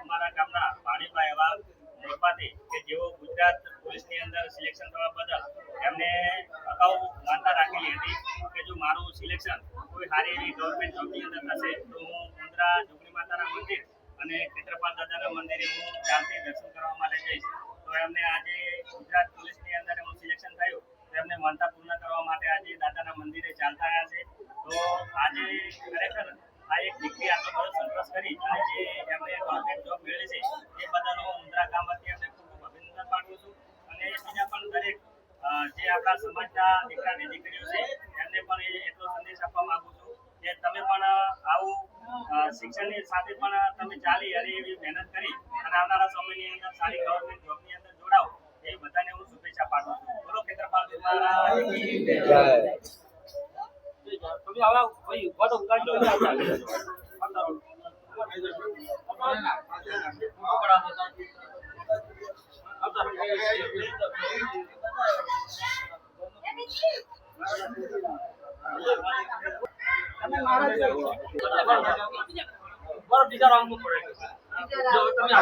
અમારા ગામના ભાણીભાઈ એવા મોરપાથી કે જેઓ ગુજરાત પોલીસની અંદર સિલેક્શન થવા બદલ એમને અગાઉ માનતા રાખેલી હતી કે જો મારું સિલેક્શન કોઈ સારી એવી ગવર્મેન્ટ જોબની અંદર થશે તો હું મુંદ્રા જોગણી માતાના મંદિર અને ખેત્રપાલ દાદાના મંદિરે હું ત્યાંથી દર્શન કરવા માટે જઈશ. તો એમને આજે ગુજરાત પોલીસની અંદર એમનું સિલેક્શન થયું તો એમને માનતા પૂર્ણ કરવા માટે આજે દાદાના મંદિરે ચાલતા આવ્યા છે. તો આજે ખરેખર આ એક દીકરી આટલો બધો સંતોષ કરી અને જે એમને ગવર્મેન્ટ જોબ મેળવી છે એ બદલ હું મુંદ્રા ગામમાંથી એમને ખૂબ ખૂબ અભિનંદન પાઠવું છું. અને બીજા પણ દરેક જે આપણા સમાજના દીકરા અને દીકરીઓ છે એમને પણ એટલો સંદેશ આપવા માંગુ છું કે તમે પણ આવું શિક્ષણની સાથે પણ તમે ચાલી અને એવી મહેનત કરી અને આવનારા સમયની અંદર સારી ગવર્મેન્ટ જોબની અંદર જોડાઓ એ બધાને હું શુભેચ્છા પાઠવું છું. બોલો ખેત્રપાલ દ્વારા તમે આવા ભાઈ ઉભા તો ઉગાડી લો બીજા રાઉન્ડ માં પડે જો તમે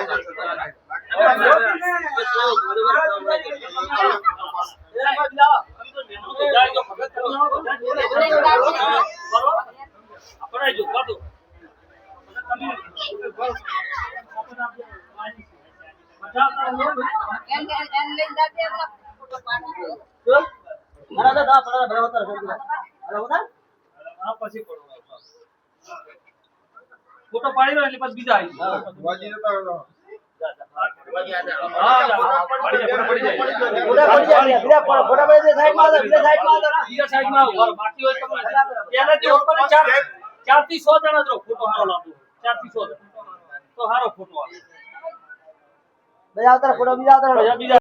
આવજો ફોટો પાડી લો એટલે પછી બીજા ચાર થી 100 જણા જો ફોટો હારો લાગુ 4 થી 100 તો હારો ફોટો આવે. બીજા આવતા ફોટો બીજા આવતા બીજા